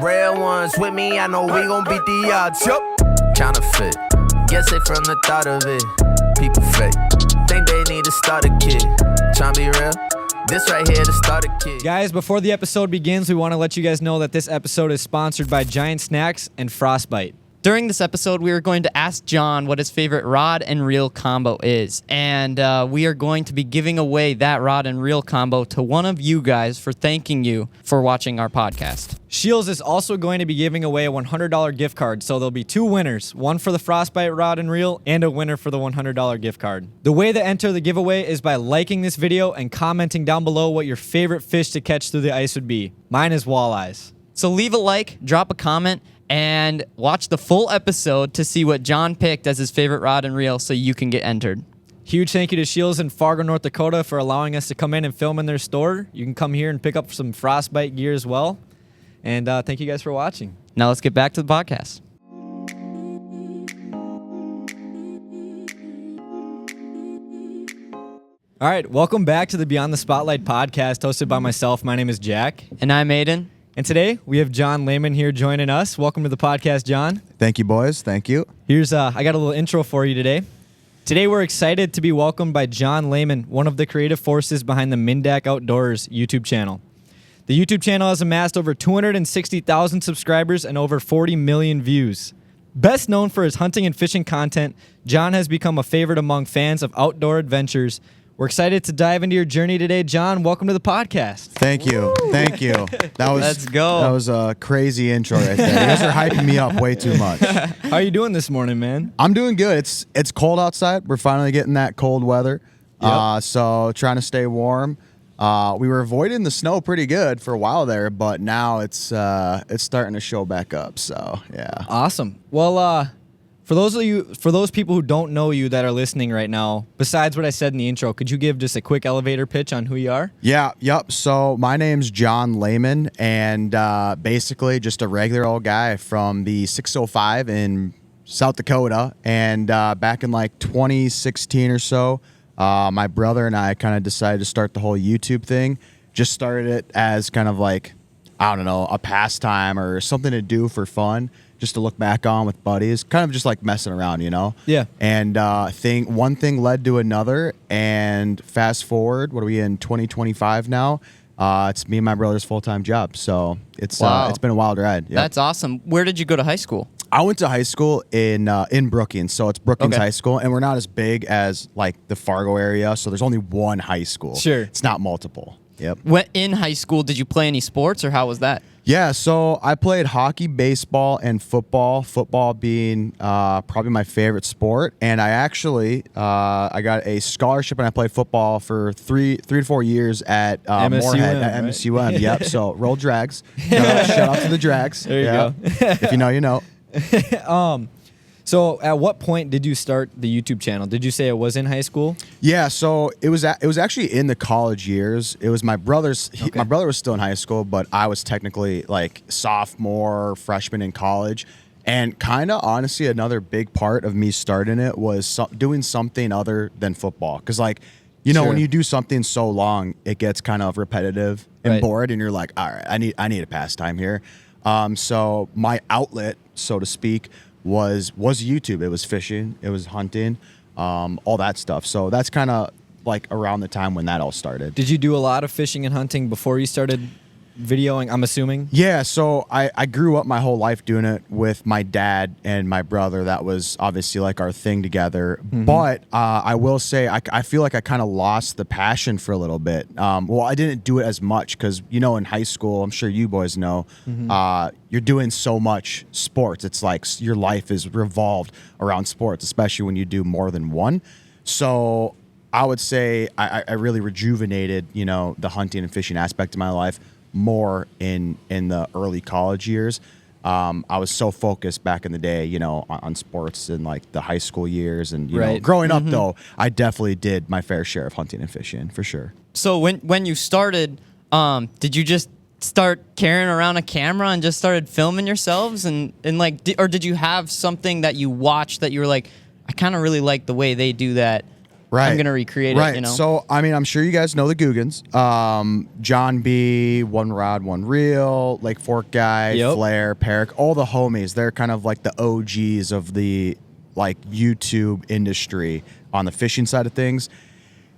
Real ones with me, I know we gon' beat the odds. Yup. Counterfeit, guess it from the thought of it. People fake, think they need to start a kid. Tryna be real, this right here to start a kid. Guys, before the episode begins, we want to let you guys know that this episode is sponsored by Giant Snacks and Frostbite. During this episode, we are going to ask Jon what his favorite rod and reel combo is. And we are going to be giving away that rod and reel combo to one of you guys for thanking you for watching our podcast. Scheels is also going to be giving away a $100 gift card, so there'll be two winners, one for the Frostbite rod and reel and a winner for the $100 gift card. The way to enter the giveaway is by liking this video and commenting down below what your favorite fish to catch through the ice would be. Mine is walleyes. So leave a like, drop a comment, and watch the full episode to see what Jon picked as his favorite rod and reel so you can get entered. Huge thank you to Scheels in Fargo, North Dakota for allowing us to come in and film in their store. You can come here and pick up some Frostbite gear as well. And thank you guys for watching. Now let's get back to the podcast. All right, welcome back to the Beyond the Spotlight podcast hosted by myself. My name is Jack. And I'm Aiden. And today we have Jon Lehman here joining us. Welcome to the podcast, Jon. Thank you, boys. Thank you. Here's I got a little intro for you today. Today we're excited to be welcomed by Jon Lehman, one of the creative forces behind the MinnDak Outdoors YouTube channel. The YouTube channel has amassed over 260,000 subscribers and over 40 million views. Best known for his hunting and fishing content, Jon has become a favorite among fans of outdoor adventures. We're excited to dive into your journey today. Jon, welcome to the podcast. Thank you. Woo! Thank you. Let's go. That was a crazy intro right there. You guys are hyping me up way too much. How are you doing this morning, man? I'm doing good. It's cold outside. We're finally getting that cold weather. Yep. So trying to stay warm. We were avoiding the snow pretty good for a while there, but now it's starting to show back up. So yeah. Awesome. Well, for those people who don't know you that are listening right now, besides what I said in the intro, could you give just a quick elevator pitch on who you are? Yeah, yep. So my name's Jon Lehman, and basically just a regular old guy from the 605 in South Dakota. And back in like 2016 or so, my brother and I kind of decided to start the whole YouTube thing. Just started it as kind of like, I don't know, a pastime or something to do for fun, just to look back on with buddies, kind of just like messing around, you know? Yeah. And one thing led to another, and fast forward, what are we in, 2025 now? It's me and my brother's full-time job, so it's been a wild ride. Yep. That's awesome. Where did you go to high school? I went to high school in Brookings, so it's Brookings Okay. High School, and we're not as big as like the Fargo area, so there's only one high school. Sure. It's not multiple. Yep. In high school, did you play any sports, or how was that? Yeah, so I played hockey, baseball, and football. Football being probably my favorite sport, and I actually I got a scholarship and I played football for three to 4 years at MSUM, Moorhead at right? MSUM. Yep. So roll Drags. Shout out to the Drags. There you go. If you know, you know. So at what point did you start the YouTube channel? Did you say it was in high school? Yeah, so it was actually in the college years. It was my brother's. My brother was still in high school, but I was technically like sophomore, freshman in college. And kind of honestly, another big part of me starting it was doing something other than football. Because like, you know, Sure. when you do something so long, it gets kind of repetitive and Right. bored, and you're like, all right, I need a pastime here. So my outlet, so to speak, was YouTube. It was fishing, it was hunting, all that stuff. So that's kind of like around the time when that all started. Did you do a lot of fishing and hunting before you started videoing, I'm assuming? Yeah, so I grew up my whole life doing it with my dad and my brother. That was obviously like our thing together. Mm-hmm. But I will say, I feel like I kind of lost the passion for a little bit. Well, I didn't do it as much because, you know, in high school, I'm sure you boys know, you're doing so much sports. It's like your life is revolved around sports, especially when you do more than one. So I would say I really rejuvenated, you know, the hunting and fishing aspect of my life more in the early college years. I was so focused back in the day, you know, on sports in like the high school years, and you know, growing up though, I definitely did my fair share of hunting and fishing for sure. So when you started, did you just start carrying around a camera and just started filming yourselves, and like, or did you have something that you watched that you were like, I kind of really like the way they do that, I'm gonna recreate it. You know. So I mean, I'm sure you guys know the Googans. John B, One Rod, One Reel, Lake Fork guy, Yep. Flair, Peric, all the homies. They're kind of like the OGs of the like YouTube industry on the fishing side of things.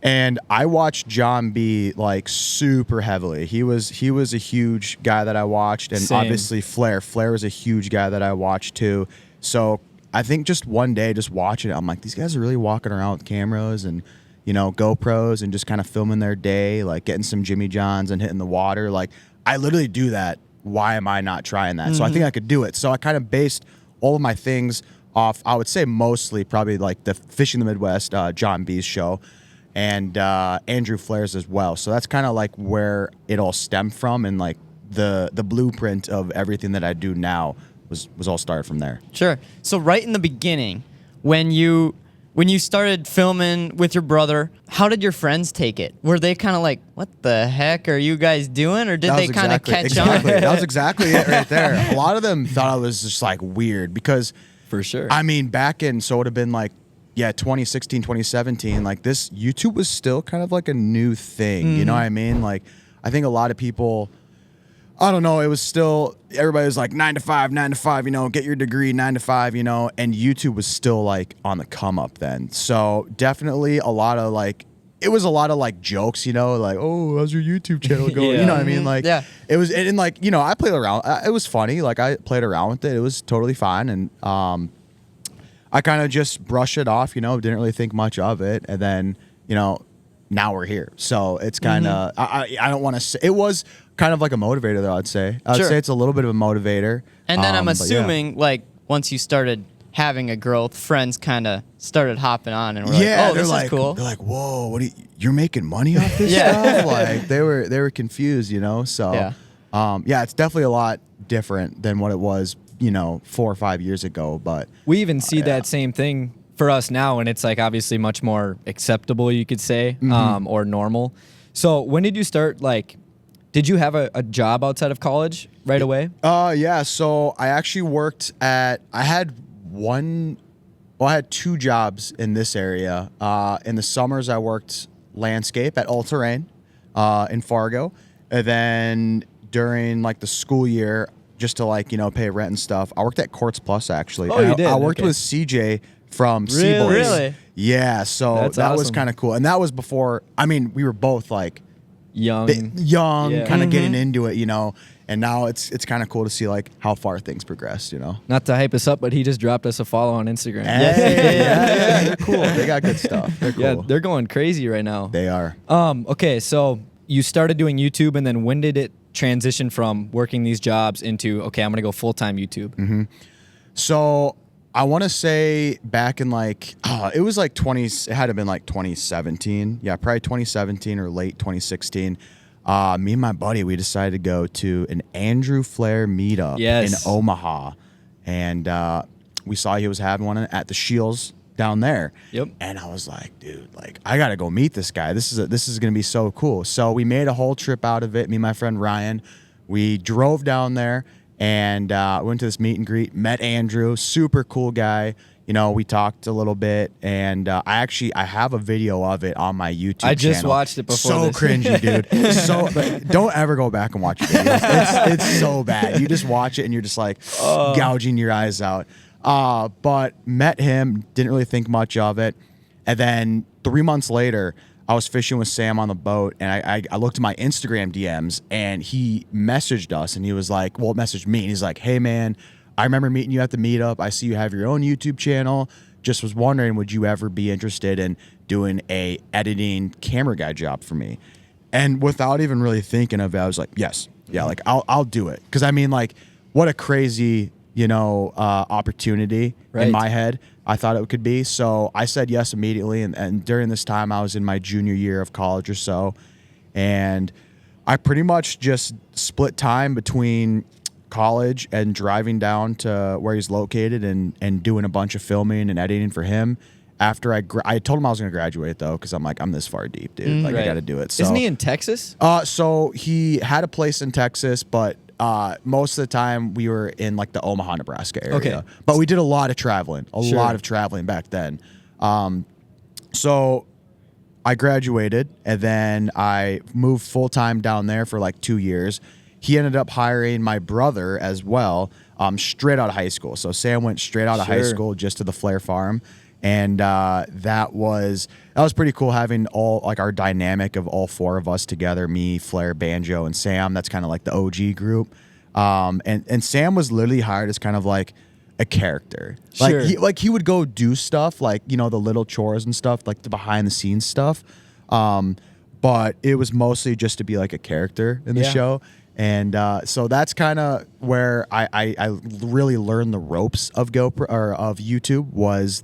And I watched John B like super heavily. He was a huge guy that I watched, and Same. obviously Flair was a huge guy that I watched too. So I think just one day, just watching it, I'm like, these guys are really walking around with cameras and, you know, GoPros and just kind of filming their day, like getting some Jimmy Johns and hitting the water. Like, I literally do that. Why am I not trying that? So I think I could do it. So I kind of based all of my things off, I would say mostly probably like the Fishing the Midwest, John B's show, and Andrew Flair's as well. So that's kind of like where it all stemmed from, and like the blueprint of everything that I do now was all started from there. Sure. So right in the beginning, when you started filming with your brother, how did your friends take it? Were they kind of like, "What the heck are you guys doing?" Or did they kind of catch on? That was exactly it right there. A lot of them thought I was just like weird because, For sure. I mean, back in, so it would have been like, 2016, 2017, like this YouTube was still kind of like a new thing. You know what I mean? Like, I think a lot of people, I don't know, it was still, everybody was like 9 to 5, you know, get your degree, 9 to 5, you know, and YouTube was still like on the come up then. So definitely a lot of like, it was a lot of like jokes, you know, like, oh, how's your YouTube channel going? Yeah. You know what I mean? Like, Yeah. it was, and like, you know, I played around, it was funny. Like, I played around with it. It was totally fine. And I kind of just brushed it off, you know, didn't really think much of it. And then, you know, now we're here. So it's kind of, I don't want to say, it was kind of like a motivator though, I'd say. I'd Sure. say it's a little bit of a motivator. And then I'm but yeah. assuming, like, once you started having a growth, friends kind of started hopping on and were like, Yeah, "Oh, they're this like, is cool." They're like, whoa, what are you're making money off this Yeah. stuff? Like they were confused, you know? So Yeah. it's definitely a lot different than what it was, you know, 4 or 5 years ago. But We even see that same thing for us now, and it's like obviously much more acceptable, you could say, or normal. So when did you start, like, did you have a job outside of college right away? Yeah, so I actually worked I had 2 jobs in this area. In the summers, I worked landscape at All Terrain in Fargo. And then during like the school year, just to like, you know, pay rent and stuff, I worked at Courts Plus actually. Oh, And you did? I worked Okay. with CJ from Seaboys. Really? Yeah, so That's that was awesome. kind of cool. And that was before, I mean, we were both like Young. young, Yeah. kind of getting into it, you know. And now it's kind of cool to see like how far things progressed, you know. Not to hype us up, but he just dropped us a follow on Instagram. Yeah, they're cool. They got good stuff. They're cool. Yeah, they're going crazy right now. They are. Okay, so you started doing YouTube, and then when did it transition from working these jobs into, okay, I'm gonna go full-time YouTube? So I want to say back in like, it was like it had to have been like 2017. Yeah, probably 2017 or late 2016. Me and my buddy, we decided to go to an Andrew Flair meetup Yes. in Omaha. And we saw he was having one at the Scheels down there. Yep. And I was like, dude, like I got to go meet this guy. This is going to be so cool. So we made a whole trip out of it. Me and my friend Ryan, we drove down there and went to this meet and greet, met Andrew, super cool guy. You know, we talked a little bit, and I have a video of it on my YouTube channel. I just watched it before So this. cringy, dude. So but don't ever go back and watch videos. It's so bad. You just watch it and you're just like gouging your eyes out. But met him, didn't really think much of it. And then 3 months later, I was fishing with Sam on the boat, and I looked at my Instagram DMs, and he messaged us, and he was like, well, messaged me, and he's like, hey, man, I remember meeting you at the meetup. I see you have your own YouTube channel. Just was wondering, would you ever be interested in doing a editing camera guy job for me? And without even really thinking of it, I was like, yes. Yeah, like I'll do it. Because I mean, like, what a crazy, you know, opportunity Right. in my head. I thought it could be. So I said yes immediately. And during this time, I was in my junior year of college or so. And I pretty much just split time between college and driving down to where he's located and doing a bunch of filming and editing for him. After I told him I was going to graduate, though, because I'm like, I'm this far deep, dude. Like, I Right. got to do it. So, Isn't he in Texas? so he had a place in Texas, but most of the time we were in like the Omaha, Nebraska area. Okay. But we did a lot of traveling, Sure. lot of traveling back then. So I graduated, and then I moved full-time down there for like 2 years. He ended up hiring my brother as well, straight out of high school. So Sam went straight out of high school just to the Flair farm. And that was pretty cool, having all like our dynamic of all 4 of us together, me, Flair, Banjo, and Sam. That's kind of like the OG group. And Sam was literally hired as kind of like a character. Like he would go do stuff like, the little chores and stuff, like the behind the scenes stuff. But it was mostly just to be like a character in the show. And so that's kind of where I really learned the ropes of GoPro or of YouTube was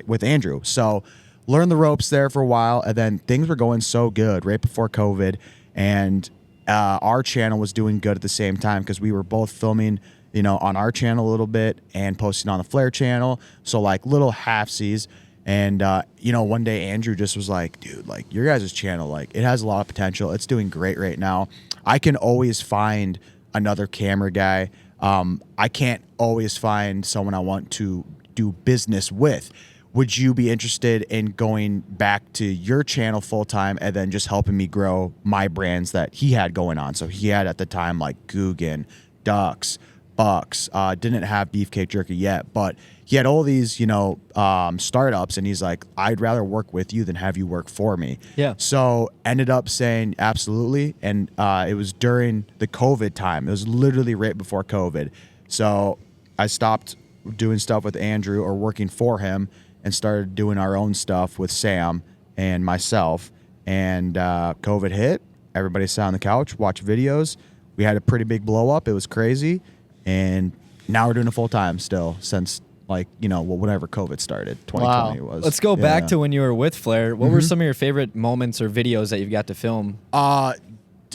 with Andrew. So learned the ropes there for a while, and then things were going so good right before COVID, and our channel was doing good at the same time because we were both filming, on our channel a little bit and posting on the Flair channel. So like little halfsies. And, one day Andrew just was like, dude, like your guys' channel, like it has a lot of potential. It's doing great right now. I can always find another camera guy. I can't always find someone I want to do business with. Would you be interested in going back to your channel full time and then just helping me grow my brands that he had going on? So he had at the time like Guggen, Ducks, Bucks, didn't have Beefcake Jerky yet, but he had all these, startups, and he's like, I'd rather work with you than have you work for me. Yeah. So ended up saying absolutely, and it was during the COVID time. It was literally right before COVID. So I stopped doing stuff with Andrew or working for him and started doing our own stuff with Sam and myself. And COVID hit. Everybody sat on the couch, watched videos. We had a pretty big blow up. It was crazy. And now we're doing it full time still since whenever COVID started, 2020 was. Let's go back to when you were with Flair. What were some of your favorite moments or videos that you've got to film? I'm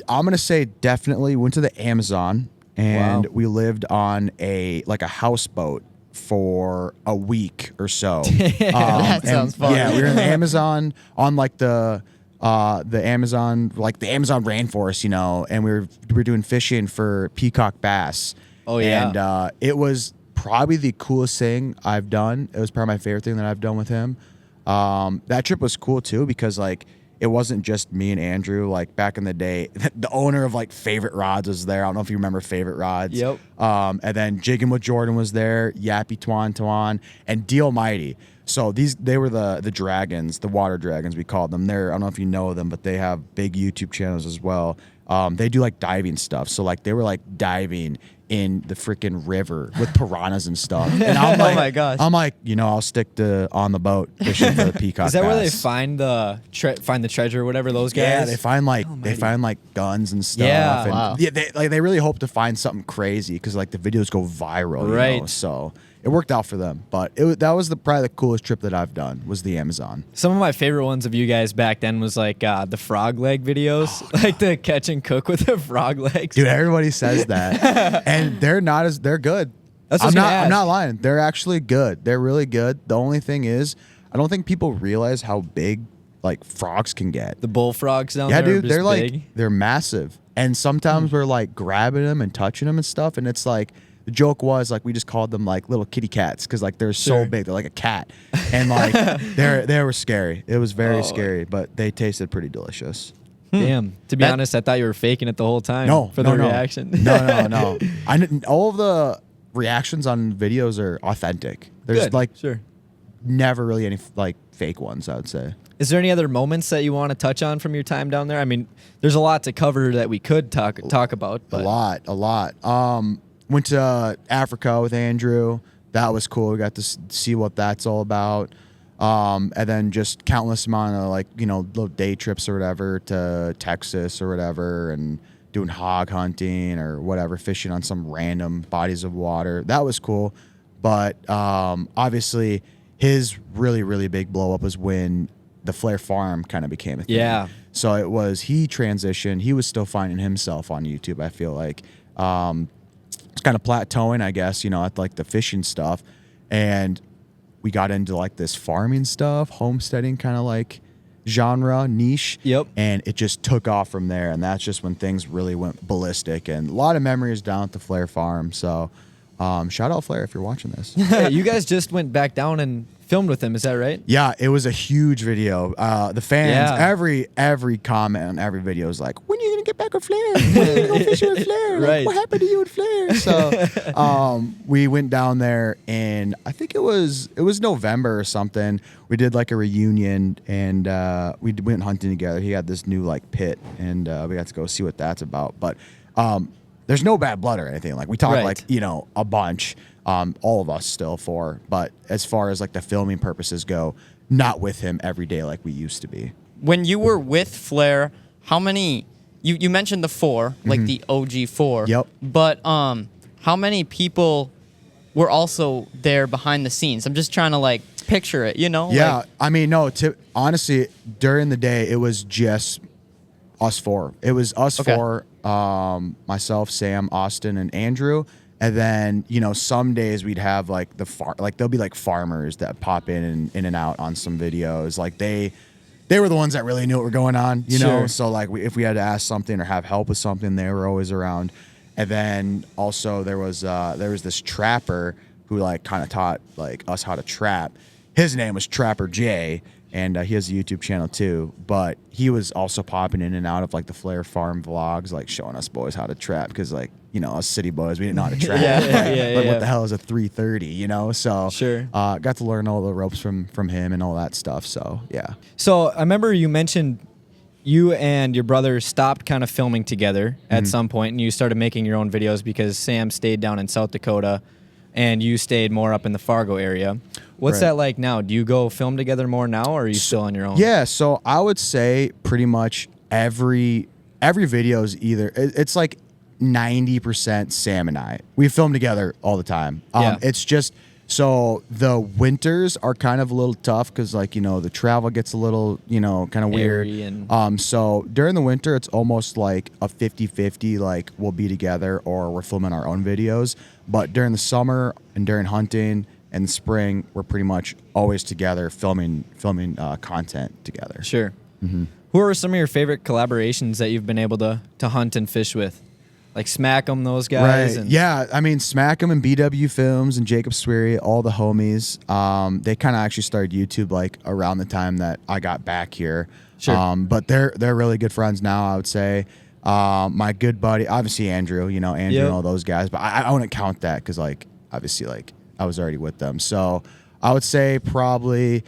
going to say definitely went to the Amazon, and we lived on a houseboat for a week or so. That sounds fun. Yeah, we were in the Amazon on the Amazon, the Amazon rainforest, and we were doing fishing for peacock bass. Oh yeah. And it was probably the coolest thing I've done. It was probably my favorite thing that I've done with him. That trip was cool too because it wasn't just me and Andrew. Like back in the day, the owner of Favorite Rods was there. I don't know if you remember Favorite Rods. Yep. And then Jigging with Jordan was there, Yappy Twan, and Deal Mighty. So they were the dragons, the water dragons we called them. I don't know if you know them, but they have big YouTube channels as well. They do diving stuff. So they were diving in the freaking river with piranhas and stuff. And I'm oh my gosh. I'm I'll stick to on the boat fishing for the peacock. Is that bass. where they find the treasure or whatever those guys? Yeah, they find guns and stuff. Yeah, and wow. Yeah, they really hope to find something crazy because the videos go viral. Right. So it worked out for them. But that was probably the coolest trip that I've done was the Amazon. Some of my favorite ones of you guys back then was the frog leg videos, the catch and cook with the frog legs. Dude, everybody says that, and they're good. That's what I'm not lying. They're actually good. They're really good. The only thing is, I don't think people realize how big frogs can get. The bullfrogs down Yeah, there. dude, they're big. they're massive, and sometimes we're grabbing them and touching them and stuff, and it's the joke was we just called them little kitty cats because they're so big, they're like a cat, and they were scary. It was very scary, but they tasted pretty delicious. Damn. To be honest, I thought you were faking it the whole time. No, the reaction. No. All of the reactions on videos are authentic. There's Good. Sure. never really any fake ones, I would say. Is there any other moments that you want to touch on from your time down there? I mean, there's a lot to cover that we could talk about. But. A lot. Went to Africa with Andrew. That was cool. We got to see what that's all about. And then just countless amount of little day trips or whatever to Texas or whatever, and doing hog hunting or whatever, fishing on some random bodies of water. That was cool. But obviously his really, really big blow up was when the Flair farm kind of became a thing. Yeah. So he transitioned. He was still finding himself on YouTube, I feel like. It's kind of plateauing, I guess, at the fishing stuff. And we got into this farming stuff, homesteading kind of genre niche. Yep. And it just took off from there. And that's just when things really went ballistic, and a lot of memories down at the Flair farm. So Shout out Flair if you're watching this. Yeah, you guys just went back down and filmed with him. Is that right? Yeah, it was a huge video. The fans, every comment on every video is like, "When are you gonna get back with Flair? When are you gonna go fishing with Flair? Like, Right. what happened to you and Flair?" So, we went down there, and I think it was November or something. We did like a reunion, and we went hunting together. He had this new like pit, and we got to go see what that's about. But there's no bad blood or anything. Like we talk Right. like a bunch. All of us still but as far as like the filming purposes go, not with him every day like we used to be. When you were with Flair, how many? You mentioned the 4, like the OG 4. Yep. But how many people were also there behind the scenes? I'm just trying to like picture it. Yeah, Like, I mean, no. Honestly, during the day, it was just us 4. It was us Okay. 4, myself, Sam, Austin, and Andrew. And then some days we'd have like there'll be like farmers that pop in and out on some videos. Like they were the ones that really knew what were going on, know. Sure. So like if we had to ask something or have help with something, they were always around. And then also there was this trapper who like kind of taught like us how to trap. His name was Trapper Jay, and he has a YouTube channel too. But he was also popping in and out of like the Flair Farm vlogs, like showing us boys how to trap because like us city boys, we didn't know how to trap. Like what the hell is a 330? So Sure. got to learn all the ropes from him and all that stuff. So yeah. So I remember you mentioned you and your brother stopped kind of filming together at some point, and you started making your own videos because Sam stayed down in South Dakota, and you stayed more up in the Fargo area. What's Right. that like now? Do you go film together more now, or are you still on your own? Yeah, so I would say pretty much every video is either it's like 90% Sam and I. We film together all the time. Yeah. It's just so the winters are kind of a little tough because like the travel gets a little kind of weird. Hairy and- So during the winter it's almost like a 50-50, like we'll be together or we're filming our own videos. But during the summer and during hunting and the spring, we're pretty much always together filming content together. Sure. Who are some of your favorite collaborations that you've been able to hunt and fish with? Like Smack 'em, those guys. Right. And Yeah. I mean, Smack 'em and BW Films and Jacob Sweary, all the homies. They kind of actually started YouTube like around the time that I got back here. Sure. But they're really good friends now, I would say. My good buddy, obviously Andrew, Andrew Yep. and all those guys. But I wouldn't count that because like obviously like I was already with them. So I would say probably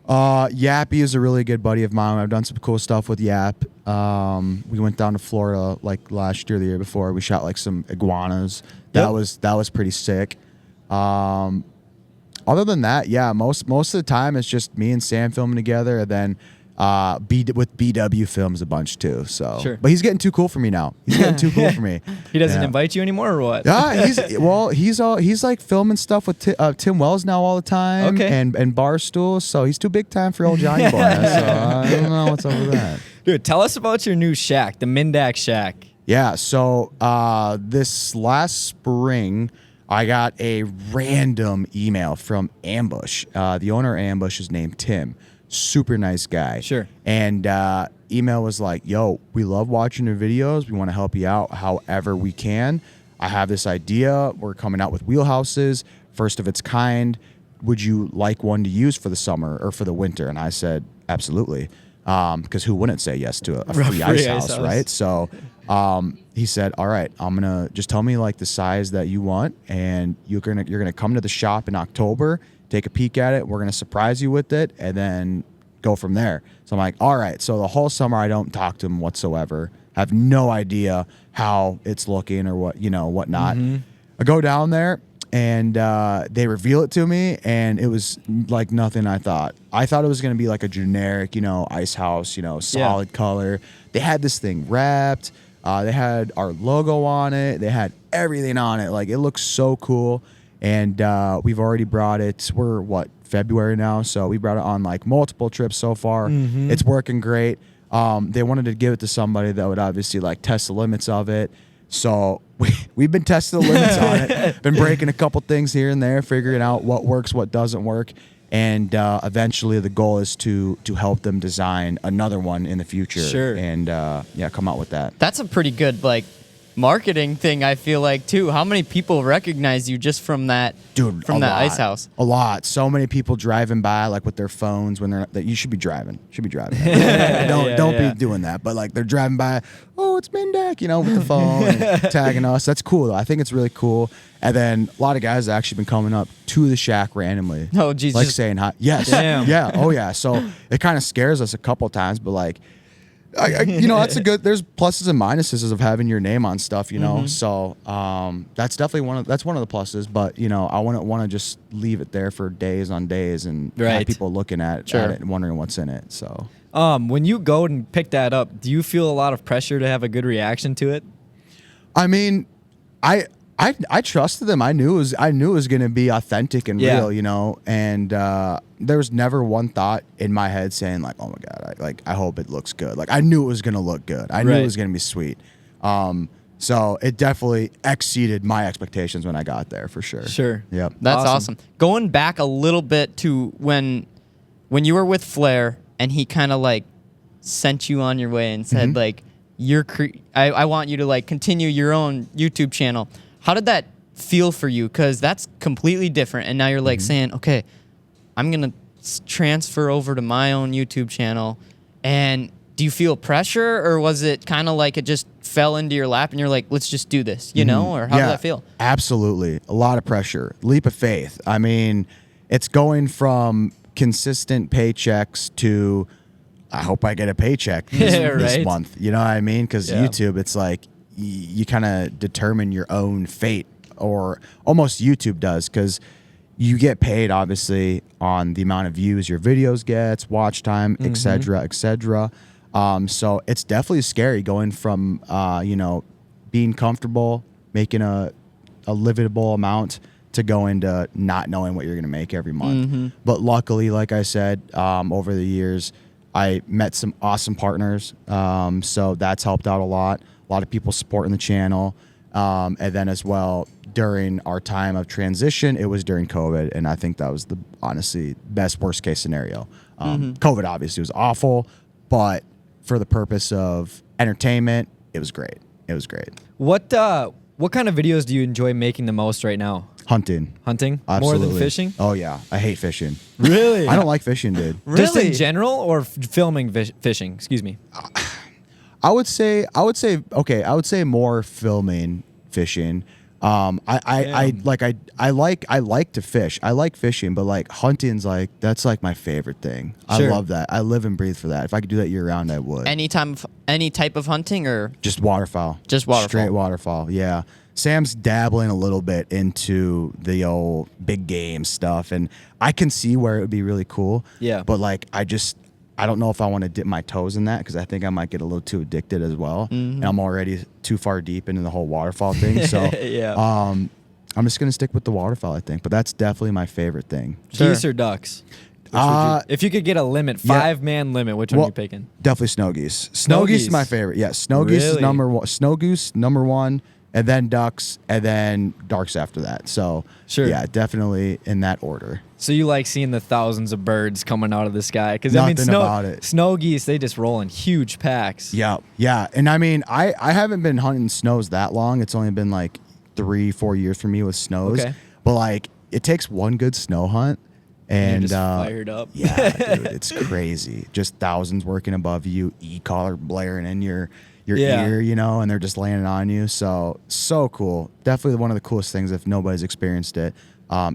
Yappy is a really good buddy of mine. I've done some cool stuff with Yap. We went down to Florida like last year, the year before. We shot like some iguanas. That was pretty sick. Other than that, yeah, most of the time it's just me and Sam filming together, and then with BW Films a bunch too. So, Sure. But he's getting too cool for me now. He's getting too cool for me. he doesn't Yeah. invite you anymore, or what? Yeah, he's like filming stuff with Tim Wells now all the time, Okay. and Barstool. So he's too big time for old Johnny boy. So I don't know what's up with that. Dude, tell us about your new shack, the MinnDak Shak. Yeah, so this last spring, I got a random email from Ambush. The owner of Ambush is named Tim. Super nice guy. Sure. And email was like, yo, we love watching your videos. We want to help you out however we can. I have this idea. We're coming out with wheelhouses, first of its kind. Would you like one to use for the summer or for the winter? And I said, absolutely. Because who wouldn't say yes to a free ice house, right? So he said, all right, I'm going to just tell me like the size that you want, and you're gonna come to the shop in October, take a peek at it. We're going to surprise you with it, and then go from there. So I'm like, all right. So the whole summer I don't talk to him whatsoever. Have no idea how it's looking or whatnot. I go down there, and they reveal it to me, and it was like nothing I thought. I thought it was going to be like a generic, ice house, solid color. They had this thing wrapped. They had our logo on it. They had everything on it. Like, it looks so cool. And we've already brought it. We're, February now? So we brought it on like multiple trips so far. It's working great. They wanted to give it to somebody that would obviously like test the limits of it. So we've been testing the limits on it, been breaking a couple things here and there, figuring out what works, what doesn't work. And eventually the goal is to help them design another one in the future. Sure. And come out with that. That's a pretty good marketing thing, I feel like, too. How many people recognize you just from that, Dude, from a that lot. ice house? A lot. So many people driving by like with their phones when they're that you should be driving. Don't Yeah. be doing that. But like they're driving by, oh, it's MinnDak, with the phone and tagging us. That's cool though. I think it's really cool. And then a lot of guys have actually been coming up to the shack randomly. Oh, geez, like just- saying hi. Yes. Damn. Yeah. Oh yeah. So it kind of scares us a couple times, but like that's a good. There's pluses and minuses of having your name on stuff, So that's definitely one of the pluses. But I wouldn't want to just leave it there for days on days and have Right. people looking at Sure. it and wondering what's in it. So When you go and pick that up, do you feel a lot of pressure to have a good reaction to it? I mean, I trusted them. I knew it was going to be authentic and Yeah. real, and there was never one thought in my head saying like, oh my god, I hope it looks good. Like I knew it was going to look good. I knew Right. it was going to be sweet. So it definitely exceeded my expectations when I got there for sure. Sure. Yep. That's awesome. Going back a little bit to when you were with Flair and he kind of like sent you on your way and said like I want you to like continue your own YouTube channel. How did that feel for you? Because that's completely different. And now you're like saying, okay, I'm going to transfer over to my own YouTube channel. And do you feel pressure, or was it kind of like it just fell into your lap and you're like, let's just do this, or how did that feel? Absolutely. A lot of pressure. Leap of faith. I mean, it's going from consistent paychecks to I hope I get a paycheck this Right. month. You know what I mean? Because Yeah. YouTube, it's like you kind of determine your own fate, or almost YouTube does, because you get paid obviously on the amount of views your videos gets, watch time, et cetera, et cetera. So it's definitely scary going from being comfortable, making a livable amount, to going to not knowing what you're going to make every month. But luckily, like I said, over the years, I met some awesome partners. So that's helped out a lot. A lot of people supporting the channel. And then as well, during our time of transition, it was during COVID. And I think that was the honestly best worst case scenario. COVID obviously was awful, but for the purpose of entertainment, it was great. It was great. What kind of videos do you enjoy making the most right now? Hunting. Hunting? Absolutely. More than fishing? Oh yeah. I hate fishing. Really? I don't like fishing, dude. Just Really? in general, or filming fishing? Excuse me. I would say more filming fishing. I like to fish. I like fishing, but like hunting's like that's like my favorite thing. Sure. I love that. I live and breathe for that. If I could do that year round, I would. Any type of hunting, or Just waterfowl. Just waterfowl. Straight waterfowl. Yeah. Sam's dabbling a little bit into the old big game stuff, and I can see where it would be really cool. Yeah. But like I don't know if I want to dip my toes in that, because I think I might get a little too addicted as well. And I'm already too far deep into the whole waterfall thing. So Yeah. I'm just going to stick with the waterfowl, I think. But that's definitely my favorite thing. Geese or ducks? Which would you, if you could get a limit, yeah. 5-man limit, which one are you picking? Definitely snow geese. Snow geese is my favorite. Yes, snow geese is Really? number one. Snow goose, number one. And then ducks, and then darks after that. So Sure. yeah, definitely in that order. So you like seeing the thousands of birds coming out of the sky? Because Nothing about it. Snow geese, they just roll in huge packs. Yeah, yeah. And I mean, I haven't been hunting snows that long. It's only been like 3-4 years for me with snows. Okay. But like, it takes one good snow hunt, and just fired up. Yeah, dude, it's crazy. Just thousands working above you, e-collar blaring in your Yeah. ear, and they're just landing on you. So cool. Definitely one of the coolest things if nobody's experienced it.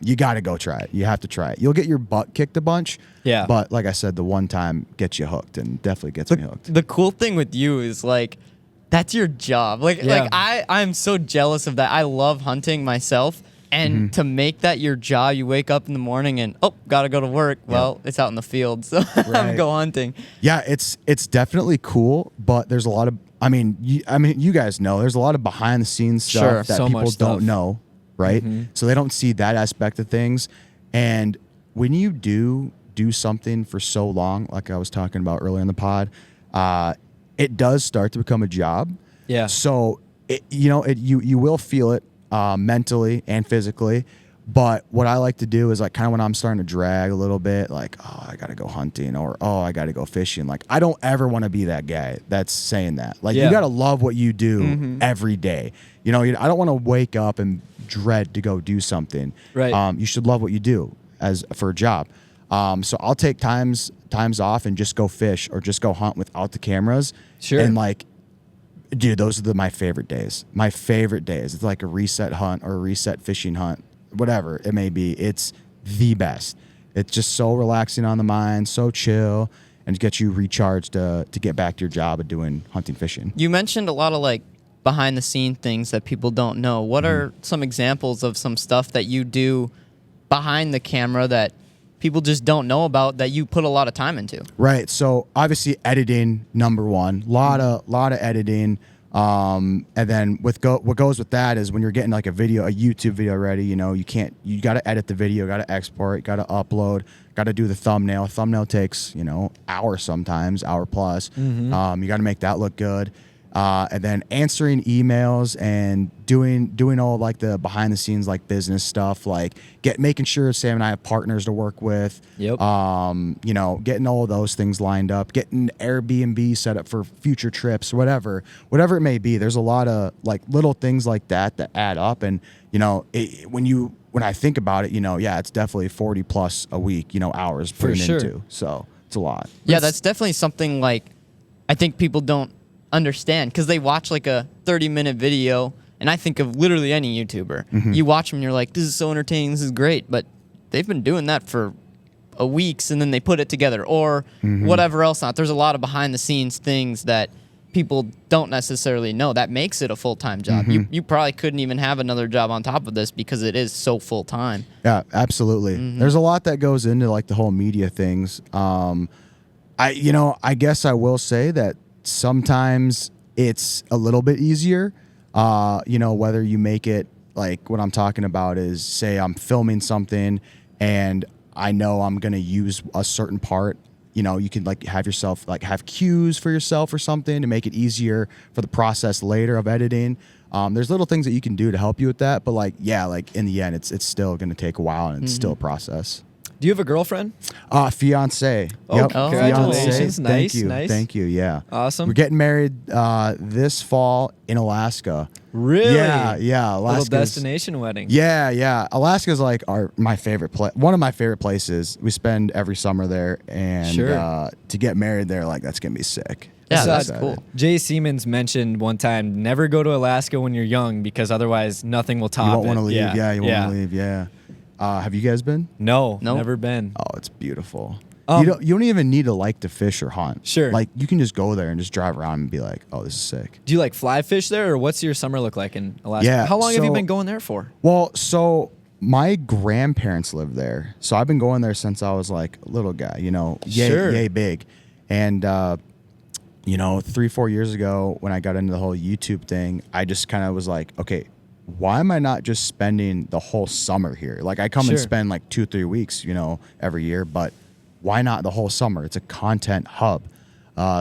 You got to go try it. You have to try it. You'll get your butt kicked a bunch. Yeah. But like I said, the one time gets you hooked, and definitely gets me hooked. The cool thing with you is like that's your job. Like Yeah. I'm so jealous of that. I love hunting myself. And to make that your job, you wake up in the morning and gotta go to work. Well, it's out in the field, so I'm Right. go hunting. Yeah, it's definitely cool, but there's a lot of you guys know there's a lot of behind the scenes stuff Sure. that So people much stuff. don't know, right? So they don't see that aspect of things. And when you do something for so long, like I was talking about earlier in the pod, it does start to become a job. Yeah. So you will feel it mentally and physically, But what I like to do is like kind of when I'm starting to drag a little bit, like, oh, I got to go hunting or, oh, I got to go fishing. Like, I don't ever want to be that guy that's saying that. Like, you got to love what you do every day. You know, I don't want to wake up and dread to go do something. Right. You should love what you do for a job. So I'll take times off and just go fish or just go hunt without the cameras. Sure. And like, dude, those are my favorite days. My favorite days. It's like a reset hunt or a reset fishing hunt. Whatever it may be, it's the best. It's just so relaxing on the mind, so chill, and to get you recharged to get back to your job of doing hunting, fishing. You mentioned a lot of like behind the scene things that people don't know. What are some examples of some stuff that you do behind the camera that people just don't know about that you put a lot of time into? Right. So obviously editing, number one, lot of editing. And then what goes with that is when you're getting like a YouTube video ready, you got to edit the video, got to export, got to upload, got to do the thumbnail. Thumbnail takes, hours sometimes, hour plus. You got to make that look good. And then answering emails and doing all like the behind the scenes like business stuff, like making sure Sam and I have partners to work with. Yep. Getting all of those things lined up, getting Airbnb set up for future trips, whatever it may be. There's a lot of like little things like that add up, and when I think about it, it's definitely 40 plus a week, hours putting into. So it's a lot. Yeah, that's definitely something like I think people don't understand because they watch like a 30-minute video, and I think of literally any YouTuber. You watch them and you're like, this is so entertaining, this is great, but they've been doing that for weeks and then they put it together or whatever else. Not there's a lot of behind the scenes things that people don't necessarily know that makes it a full-time job. You probably couldn't even have another job on top of this because it is so full-time. Yeah, absolutely. There's a lot that goes into like the whole media things. I guess I will say that sometimes it's a little bit easier, whether you make it like what I'm talking about is say I'm filming something and I know I'm going to use a certain part, you can like have cues for yourself or something to make it easier for the process later of editing. There's little things that you can do to help you with that. But in the end, it's still going to take a while and it's still a process. Do you have a girlfriend? Fiance. Oh, yep. congratulations. Fiance. Nice. Thank you. Yeah. Awesome. We're getting married this fall in Alaska. Really? Yeah. Little destination wedding. Yeah. Alaska's like my favorite place. One of my favorite places. We spend every summer there, and to get married there, like that's gonna be sick. Yeah, So that's cool. Jay Siemens mentioned one time, never go to Alaska when you're young because otherwise nothing will top it. You won't want to leave. Yeah, You won't want to leave. Yeah. Have you guys been? No, Nope. never been. Oh, it's beautiful. You don't even need to like to fish or hunt. Sure. Like you can just go there and just drive around and be like, oh, this is sick. Do you like fly fish there, or what's your summer look like in Alaska? Yeah, How long have you so- been going there for? Well, so my grandparents live there. So I've been going there since I was like a little guy, yay big. And, 3-4 years ago when I got into the whole YouTube thing, I just kind of was like, okay, why am I not just spending the whole summer here? Like I come and spend like 2-3 weeks, every year, but why not the whole summer? It's a content hub.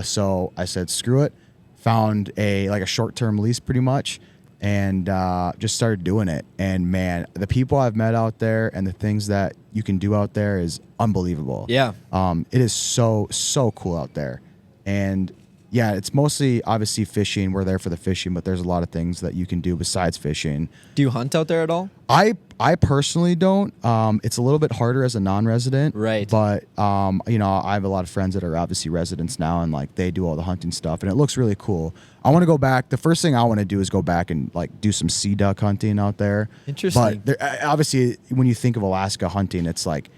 So I said, screw it. Found a short-term lease pretty much and just started doing it. And man, the people I've met out there and the things that you can do out there is unbelievable. Yeah. It is so cool out there. And yeah, it's mostly obviously fishing. We're there for the fishing, but there's a lot of things that you can do besides fishing. Do you hunt out there at all? I personally don't. It's a little bit harder as a non-resident. Right. But, I have a lot of friends that are obviously residents now and like they do all the hunting stuff and it looks really cool. I want to go back. The first thing I want to do is go back and like do some sea duck hunting out there. Interesting. But obviously when you think of Alaska hunting, it's like,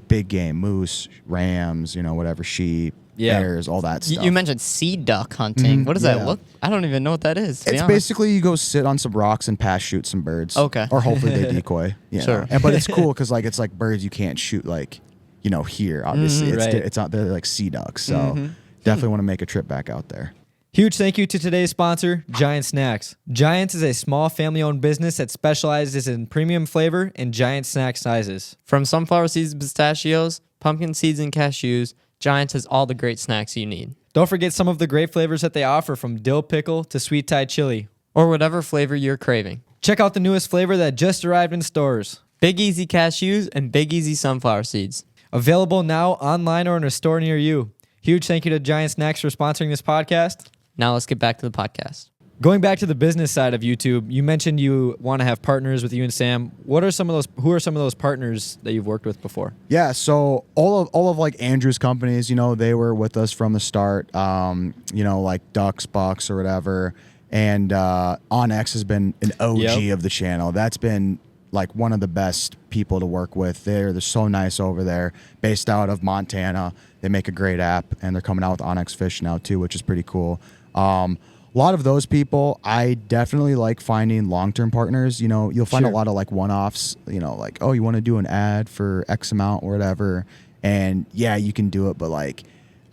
big game, moose, rams, whatever, sheep. Yeah. Bears, all that stuff. You mentioned sea duck hunting. What does that look? I don't even know what that is. It's basically you go sit on some rocks and pass shoot some birds. Okay. Or hopefully they decoy. Sure. But it's cool because it's like birds you can't shoot here. Obviously, Right. it's not. They're like sea ducks. So definitely want to make a trip back out there. Huge thank you to today's sponsor, Giant Snacks. Giants is a small family-owned business that specializes in premium flavor and giant snack sizes. From sunflower seeds and pistachios, pumpkin seeds and cashews, Giants has all the great snacks you need. Don't forget some of the great flavors that they offer, from dill pickle to sweet Thai chili. Or whatever flavor you're craving. Check out the newest flavor that just arrived in stores. Big Easy cashews and Big Easy sunflower seeds. Available now online or in a store near you. Huge thank you to Giant Snacks for sponsoring this podcast. Now let's get back to the podcast. Going back to the business side of YouTube, you mentioned you want to have partners with you and Sam. Who are some of those partners that you've worked with before? Yeah, so all of like Andrew's companies, they were with us from the start. Like Ducks, Bucks, or whatever. And Onyx has been an OG of the channel. That's been like one of the best people to work with. They're so nice over there, based out of Montana. They make a great app, and they're coming out with Onyx Fish now too, which is pretty cool. A lot of those people, I definitely like finding long-term partners. You'll find a lot of like one-offs, like, oh, you want to do an ad for X amount or whatever. And yeah, you can do it. But like,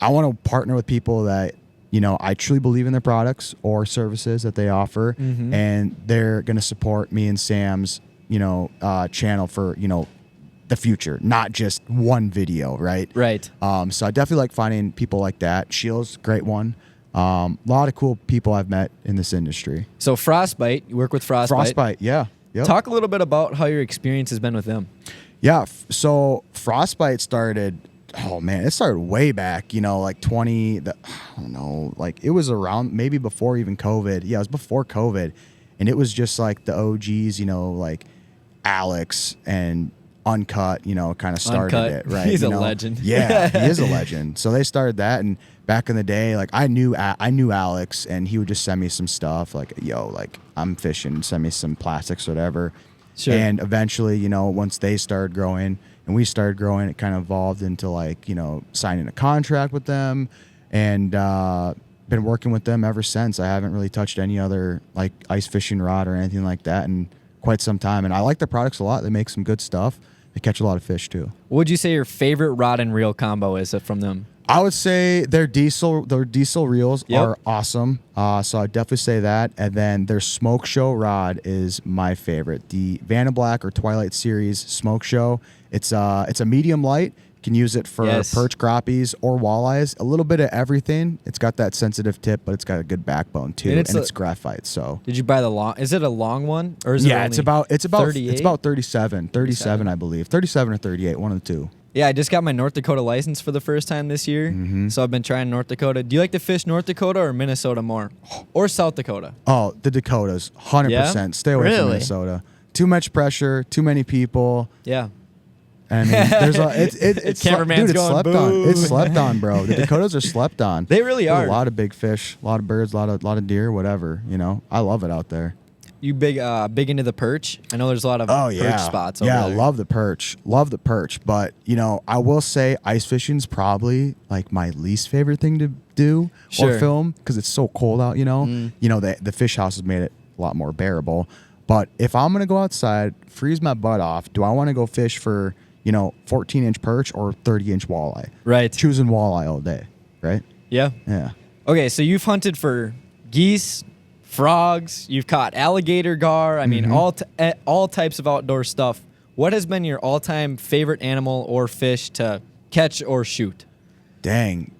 I want to partner with people that, I truly believe in their products or services that they offer. Mm-hmm. And they're going to support me and Sam's, channel for, the future, not just one video. Right. Right. So I definitely like finding people like that. Scheels, great one. A lot of cool people I've met in this industry. So Frostbite, you work with Frostbite. Frostbite, yeah. Yep. Talk a little bit about how your experience has been with them. Yeah, so Frostbite started, it started way back, like it was around maybe before even COVID. Yeah, it was before COVID. And it was just like the OGs, like Alex and Uncut, kind of started it, right? He's a legend. Yeah, he is a legend. So they started that, and back in the day, like I knew Alex, and he would just send me some stuff, like, like I'm fishing, send me some plastics, or whatever. Sure. And eventually, once they started growing and we started growing, it kind of evolved into like, signing a contract with them, and been working with them ever since. I haven't really touched any other like ice fishing rod or anything like that in quite some time, and I like their products a lot. They make some good stuff. They catch a lot of fish too. What would you say your favorite rod and reel combo is from them? I would say their diesel reels are awesome. So I'd definitely say that. And then their Smoke Show rod is my favorite. The Vanna Black or Twilight Series Smoke Show. It's a medium light. You can use it for perch, crappies, or walleyes. A little bit of everything. It's got that sensitive tip, but it's got a good backbone too, and it's graphite. So did you buy the long? Is it a long one, or is it's about 37, I believe, 37 or 38, one of the two. Yeah, I just got my North Dakota license for the first time this year, so I've been trying North Dakota. Do you like to fish North Dakota or Minnesota more, or South Dakota? Oh, the Dakotas, 100%. Yeah? Stay away from Minnesota. Too much pressure, too many people. Yeah. I mean, there's it's cameraman's it's going, slept boo. on. It's slept on, bro. The Dakotas are slept on. They really are. There's a lot of big fish, a lot of birds, a lot of deer, whatever. I love it out there. You big into the perch? I know there's a lot of perch spots over there. there. Love the perch. But, I will say ice fishing's probably like my least favorite thing to do or film because it's so cold out, the fish house has made it a lot more bearable. But if I'm going to go outside, freeze my butt off, do I want to go fish for, 14-inch perch or 30-inch walleye? Right. Choosing walleye all day, right? Yeah. Yeah. Okay, so you've hunted for geese, frogs, you've caught alligator gar. I mean, all types of outdoor stuff. What has been your all-time favorite animal or fish to catch or shoot? Dang,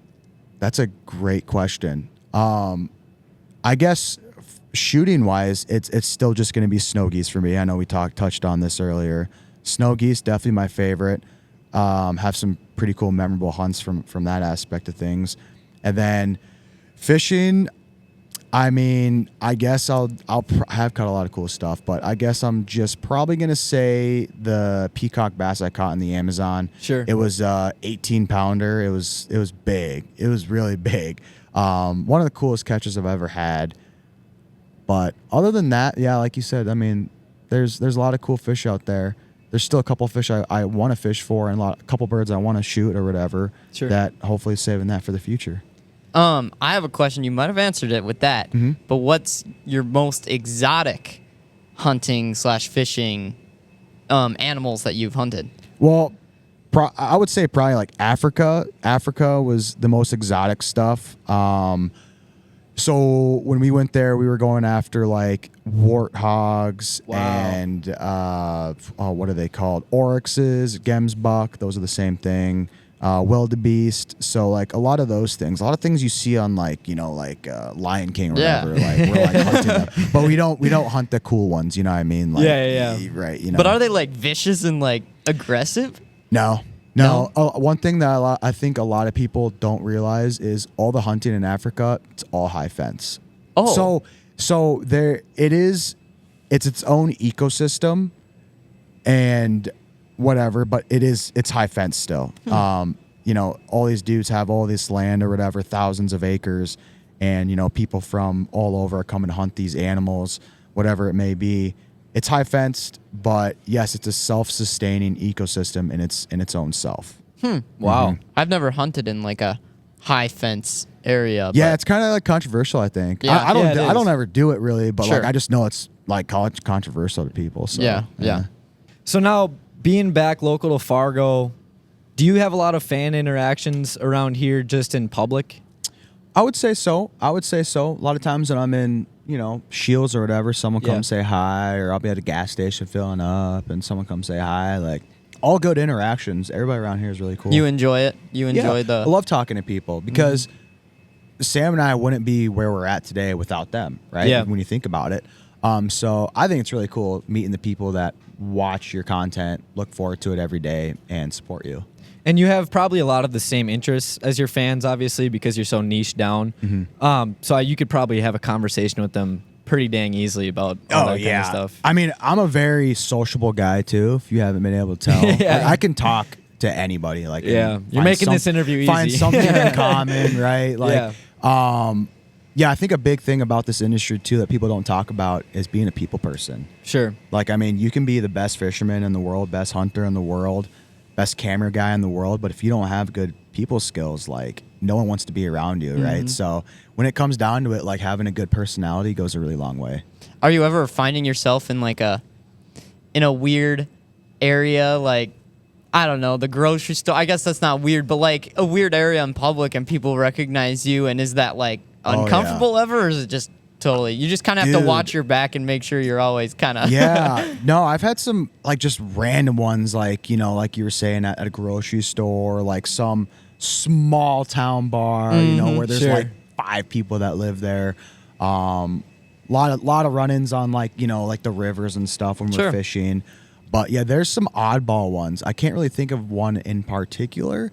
that's a great question. I guess shooting-wise, it's still just going to be snow geese for me. I know we touched on this earlier. Snow geese, definitely my favorite. Have some pretty cool, memorable hunts from that aspect of things. And then fishing, I mean, I guess I have caught a lot of cool stuff, but I guess I'm just probably gonna say the peacock bass I caught in the Amazon. Sure. It was 18-pounder. It was big. It was really big. One of the coolest catches I've ever had. But other than that, yeah, like you said, I mean, there's a lot of cool fish out there. There's still a couple fish I want to fish for, and a couple birds I want to shoot or whatever. Sure. That hopefully saving that for the future. I have a question. You might have answered it with that, but what's your most exotic hunting/fishing animals that you've hunted? Well, I would say probably like Africa. Africa was the most exotic stuff. So when we went there, we were going after like warthogs and what are they called? Oryxes, gemsbuck. Those are the same thing. wildebeest. So like a lot of those things, a lot of things you see on like Lion King or whatever. Like we're like hunting them, but we don't hunt the cool ones. You know what I mean? Like, Yeah. Right. But are they like vicious and like aggressive? No. One thing that I think a lot of people don't realize is all the hunting in Africa, it's all high fence. Oh. So there it is. It's its own ecosystem, and whatever. But it's high fence still. All these dudes have all this land or whatever, thousands of acres, and people from all over are coming to hunt these animals, whatever it may be. It's high fenced, but yes, it's a self-sustaining ecosystem in its own self. Wow. I've never hunted in like a high fence area. Yeah, but it's kind of like controversial, I think. Yeah. I Yeah, it don't is. ever do it really, but Sure. like I just know it's like controversial to people. So Yeah. So now, being back local to Fargo, do you have a lot of fan interactions around here just in public? I would say so. A lot of times when I'm in, Scheels or whatever, someone comes say hi, or I'll be at a gas station filling up and someone comes say hi. Like all good interactions. Everybody around here is really cool. You enjoy it? You enjoy I love talking to people because Sam and I wouldn't be where we're at today without them, right? Yeah. When you think about it. So I think it's really cool meeting the people that watch your content, look forward to it every day, and support you. And you have probably a lot of the same interests as your fans, obviously, because you're so niche down. So you could probably have a conversation with them pretty dang easily about all that kind of stuff. I mean, I'm a very sociable guy too, if you haven't been able to tell. Yeah. Like, I can talk to anybody. Like, Yeah. and You're find making this interview Find easy. something in common, right? Like, Yeah. I think a big thing about this industry too that people don't talk about is being a people person. Sure. Like, I mean, you can be the best fisherman in the world, best hunter in the world, best camera guy in the world, but if you don't have good people skills, like no one wants to be around you, right? So when it comes down to it, like having a good personality goes a really long way. Are you ever finding yourself in like a weird area, like I don't know, the grocery store? I guess that's not weird, but like a weird area in public and people recognize you, and is that like uncomfortable ever, or is it just totally, you just kind of have to watch your back and make sure you're always kind of No, I've had some like just random ones, like like you were saying at a grocery store, like some small town bar, where there's like 5 people that live there. Lot of run-ins on like like the rivers and stuff when we're fishing. But yeah, there's some oddball ones. I can't really think of one in particular,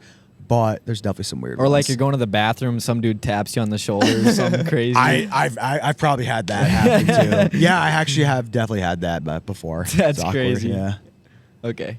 but there's definitely some weird Or ones. like you're going to the bathroom, some dude taps you on the shoulder or something crazy. I've probably had that happen too. Yeah, I actually have definitely had that before. That's It's awkward, crazy. Yeah. Okay.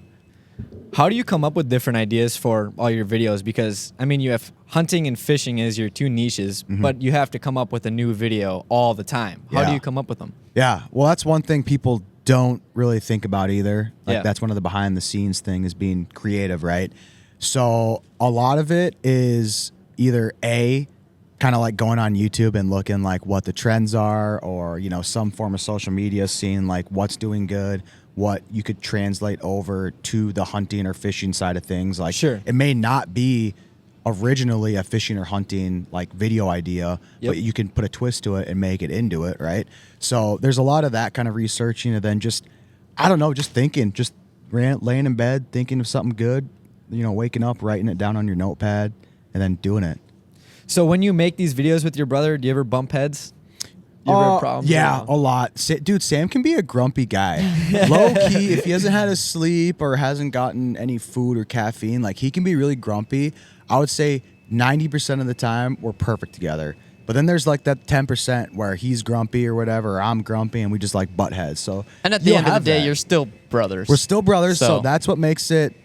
How do you come up with different ideas for all your videos? Because, I mean, you have hunting and fishing as your 2 niches, but you have to come up with a new video all the time. How do Yeah. you come up with them? Yeah, well, that's one thing people don't really think about either. Like Yeah. that's one of the behind the scenes thing is being creative, right? So a lot of it is either kind of like going on YouTube and looking like what the trends are, or some form of social media, seeing like what's doing good, what you could translate over to the hunting or fishing side of things. Like Sure. it may not be originally a fishing or hunting like video idea, but you can put a twist to it and make it into it, right? So there's a lot of that kind of researching, and then just thinking, just laying in bed thinking of something good, waking up, writing it down on your notepad, and then doing it. So when you make these videos with your brother, do you ever bump heads? You ever have problems? Yeah, or a lot. Dude, Sam can be a grumpy guy. Low key, if he hasn't had his sleep or hasn't gotten any food or caffeine, like he can be really grumpy. I would say 90% of the time we're perfect together. But then there's like that 10% where he's grumpy or whatever, or I'm grumpy, and we just like butt heads. So and at the end of the day, you're still brothers. We're still brothers, so that's what makes it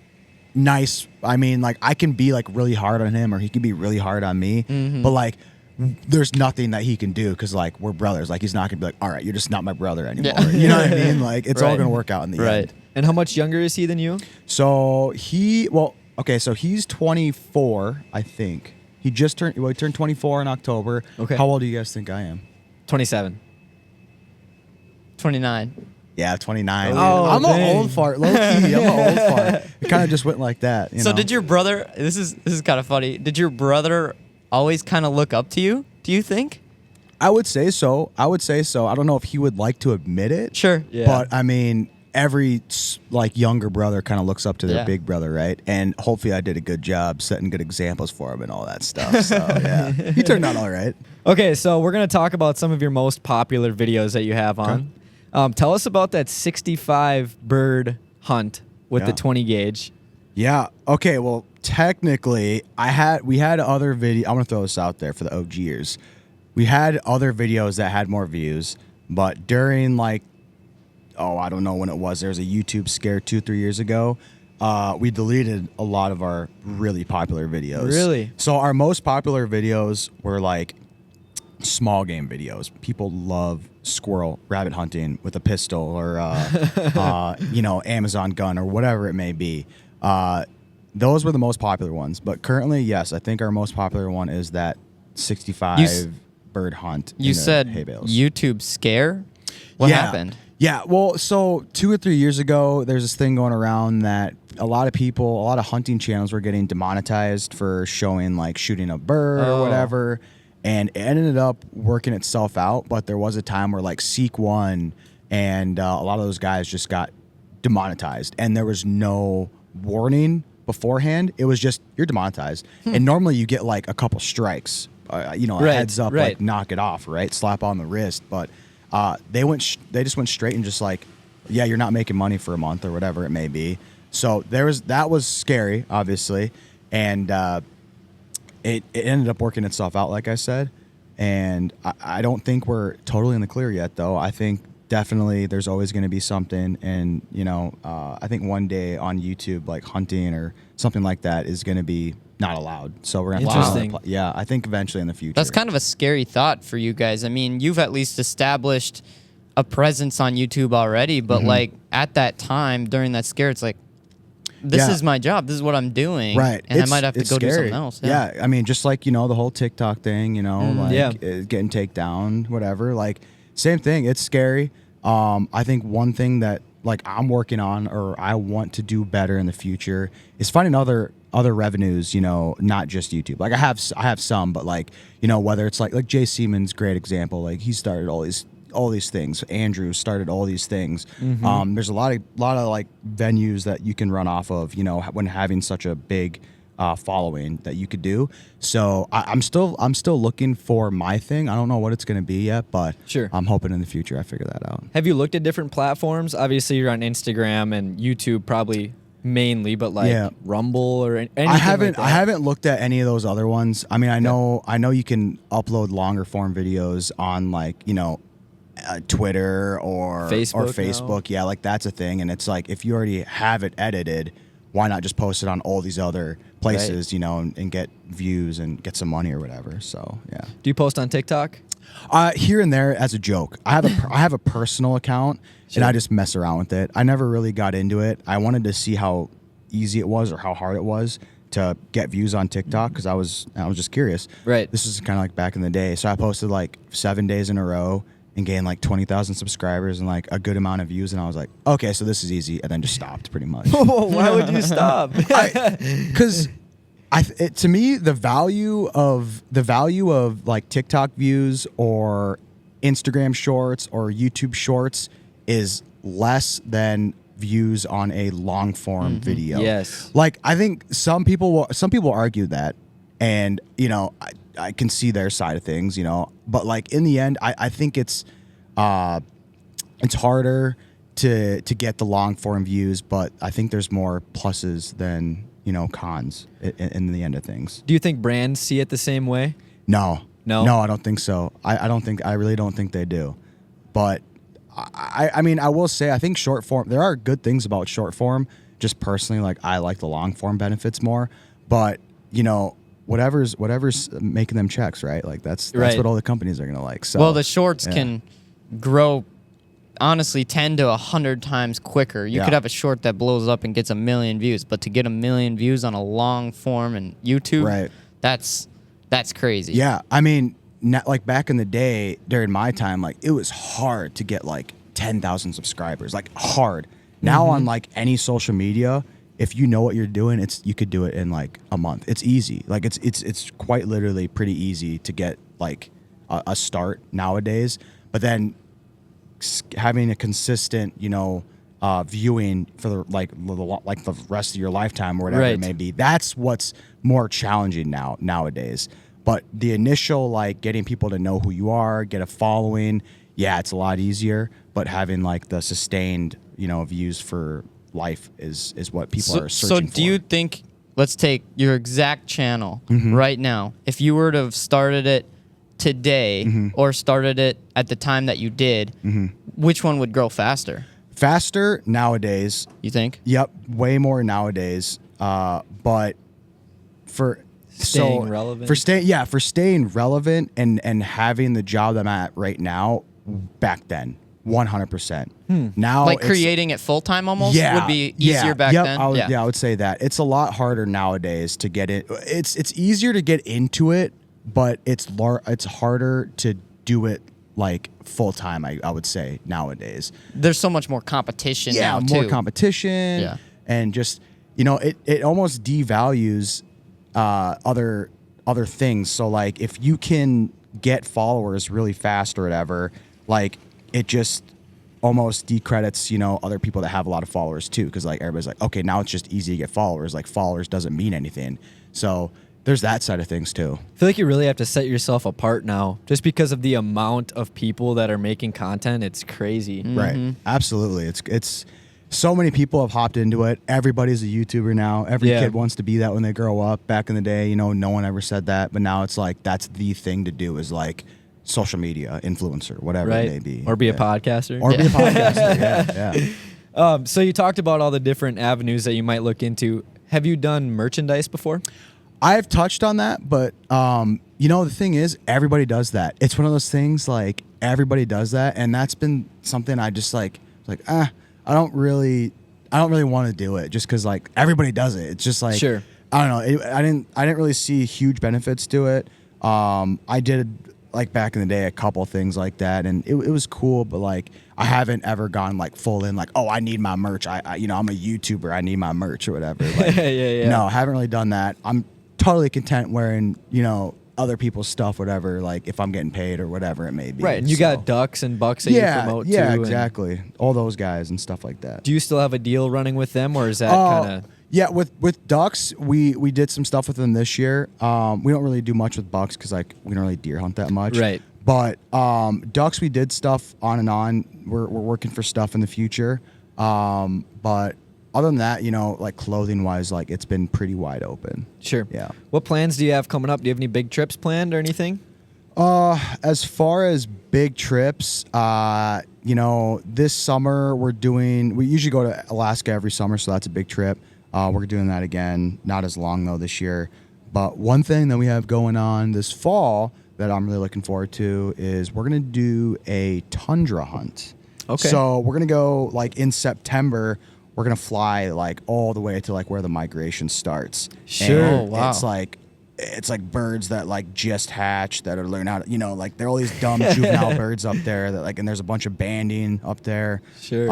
nice. I mean, like I can be like really hard on him, or he can be really hard on me, but like there's nothing that he can do because like we're brothers. Like he's not gonna be like, all right, you're just not my brother anymore. Yeah. You know what I mean? Like it's all Right. gonna work out in the end. And how much younger is he than you? So so he's 24, I think. He just turned 24 in October. Okay. How old do you guys think I am? 27. 29. Yeah, 29. Oh, I'm dang. an old fart, low key. I'm an old fart. It kind of just went like that. You So know? did your brother? This is kind of funny. Did your brother always kind of look up to you? Do you think? I would say so. I don't know if he would like to admit it. Sure. Yeah. But I mean, every like younger brother kind of looks up to their Yeah. big brother, right? And hopefully I did a good job setting good examples for him and all that stuff. So yeah, he turned out all right. Okay, so we're going to talk about some of your most popular videos that you have on. Tell us about that 65 bird hunt with the Yeah. 20 gauge. Yeah. Okay. Well, technically, we had other video. I'm gonna throw this out there for the OGers. We had other videos that had more views, but during like, I don't know when it was. There was a YouTube scare 2-3 years ago. We deleted a lot of our really popular videos. Really? So our most popular videos were like small game videos. People love squirrel rabbit hunting with a pistol or Amazon gun or whatever it may be. Those were the most popular ones. But currently, yes, I think our most popular one is that 65 bird hunt. You in the said hay bales. YouTube scare. What happened? Yeah, well, so 2 or 3 years ago, there's this thing going around that a lot of hunting channels were getting demonetized for showing like shooting a bird or whatever, and it ended up working itself out. But there was a time where like Seek won, and a lot of those guys just got demonetized, and there was no warning beforehand. It was just you're demonetized, and normally you get like a couple strikes, a heads up, like knock it off, right, slap on the wrist, but. They just went straight and just like, yeah, you're not making money for a month or whatever it may be. So that was scary, obviously, and it ended up working itself out, like I said. And I don't think we're totally in the clear yet, though. I think definitely there's always going to be something, and I think one day on YouTube, like hunting or something like that, is going to be not allowed. So we're gonna Interesting. Yeah, I think eventually in the future. That's kind of a scary thought for you guys. I mean, you've at least established a presence on YouTube already, but like at that time during that scare, it's like, this is my job. This is what I'm doing. Right. And I might have to go do something else. Yeah. I mean, just like, the whole TikTok thing, getting taken down, whatever. Like, same thing. It's scary. I think one thing that like I'm working on or I want to do better in the future is finding other revenues, not just YouTube. Like I have some, but like, whether it's like Jay Seaman's great example, like he started all these things. Andrew started all these things. There's a lot of like venues that you can run off of, when having such a big following that you could do. So I'm still looking for my thing. I don't know what it's going to be yet, but Sure. I'm hoping in the future I figure that out. Have you looked at different platforms? Obviously, you're on Instagram and YouTube probably mainly, but like Rumble or anything I haven't like that? I haven't looked at any of those other ones. I mean, I know you can upload longer form videos on like, Twitter or Facebook. Yeah, like that's a thing. And it's like if you already have it edited, why not just post it on all these other places, and get views and get some money or whatever. So yeah. Do you post on TikTok? Here and there as a joke. I have a personal account and I just mess around with it. I never really got into it. I wanted to see how easy it was or how hard it was to get views on TikTok because I was just curious. Right. This is kind of like back in the day. So I posted like 7 days in a row and gained like 20,000 subscribers and like a good amount of views, and I was like, okay, so this is easy, and then just stopped pretty much. Why would you stop? Because to me, the value of like TikTok views or Instagram shorts or YouTube shorts is less than views on a long form video. Yes. Like I think some people argue that, and I can see their side of things, but like in the end, I think it's harder to get the long form views, but I think there's more pluses than cons in the end of things. Do you think brands see it the same way? No, No? I don't think so. I really don't think they do. But I mean, I will say, I think short form, there are good things about short form. Just personally, like I like the long form benefits more, but whatever's making them checks, right? Like that's Right. what all the companies are gonna like. So Well, the shorts can grow, honestly, 10 to 100 times quicker. You could have a short that blows up and gets 1 million views, but to get 1 million views on a long form and YouTube, Right. that's crazy. Yeah, I mean, like back in the day during my time, like it was hard to get like 10,000 subscribers, like hard. Now on like any social media, if you know what you're doing, you could do it in like a month. It's easy. Like it's quite literally pretty easy to get like a start nowadays. But then having a consistent, viewing for the rest of your lifetime or whatever Right. it may be. That's what's more challenging nowadays. But the initial like getting people to know who you are, get a following, yeah, it's a lot easier. But having like the sustained, views for life is what people are searching for. So do you think, let's take your exact channel Mm-hmm. right now. If you were to have started it today Mm-hmm. or started it at the time that you did, which one would grow faster, Faster nowadays? you think? Yep, way more nowadays. But for Staying relevant? for staying relevant and having the job that I'm at right now, back then, 100%. Now, Like it's- creating it full-time almost would be easier back yep, then? I would say that. It's a lot harder nowadays to get it. It's easier to get into it, but it's harder to do it like full-time, I would say, nowadays. There's so much more competition now, more too. competition. Yeah. And just, it almost devalues other things. So like if you can get followers really fast or whatever, like it just almost decredits, other people that have a lot of followers too. Cause like everybody's like, okay, now it's just easy to get followers. Like followers doesn't mean anything. So there's that side of things too. I feel like you really have to set yourself apart now, just because of the amount of people that are making content. It's crazy. Right. Absolutely. It's so many people have hopped into it. Everybody's a YouTuber now. Every Yeah. kid wants to be that when they grow up. Back in the day, no one ever said that, but now it's like that's the thing to do is like social media influencer, whatever Right. it may be. Or be a Yeah. podcaster. Or be a podcaster. Yeah. So you talked about all the different avenues that you might look into. Have you done merchandise before? I've touched on that, but the thing is, everybody does that. It's one of those things like everybody does that, and that's been something I just I don't really want to do it just because like everybody does it. It's just like Sure. I don't know. I didn't really see huge benefits to it. I did like back in the day a couple things like that, and it was cool, but like I haven't ever gone like full in like, oh, I need my merch. I'm a YouTuber. I need my merch or whatever. Like, Yeah. No, I haven't really done that. I'm totally content wearing, other people's stuff, whatever, like if I'm getting paid or whatever it may be. Right. And you got ducks and bucks that you promote too. Yeah, and exactly. All those guys and stuff like that. Do you still have a deal running with them, or is that kind of... Yeah, with ducks, we did some stuff with them this year. We don't really do much with bucks because like we don't really deer hunt that much. Right. But ducks, we did stuff on and on. We're working for stuff in the future. But other than that, like clothing wise, like it's been pretty wide open. Sure. Yeah. What plans do you have coming up? Do you have any big trips planned or anything? As far as big trips, this summer we usually go to Alaska every summer, so that's a big trip. We're doing that again, not as long though this year. But one thing that we have going on this fall that I'm really looking forward to is we're going to do a tundra hunt. Okay. So we're going to go like in September, we're going to fly like all the way to like where the migration starts. Sure. And Oh, wow. it's like birds that like just hatched that are learning how to, like there are all these dumb juvenile birds up there that like, and there's a bunch of banding up there. Sure.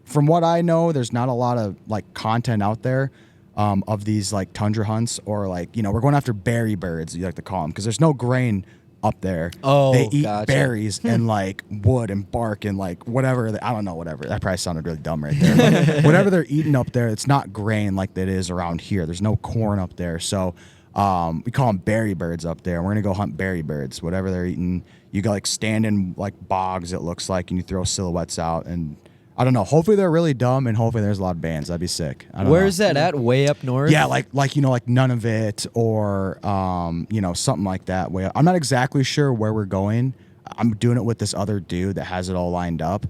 From what I know, there's not a lot of like content out there of these like tundra hunts or like, we're going after berry birds, you like to call them, because there's no grain up there. Oh, they eat gotcha. berries and like wood and bark and like whatever. I don't know, whatever. That probably sounded really dumb right there. But whatever they're eating up there, it's not grain like that is around here. There's no corn up there. So we call them berry birds up there. We're going to go hunt berry birds, whatever they're eating. You go like stand in like bogs, it looks like, and you throw silhouettes out. And I don't know. Hopefully they're really dumb and hopefully there's a lot of bands. That'd be sick. I don't Where's know. that at? Way up north? Yeah, like Nunavut or something like that. I'm not exactly sure where we're going. I'm doing it with this other dude that has it all lined up.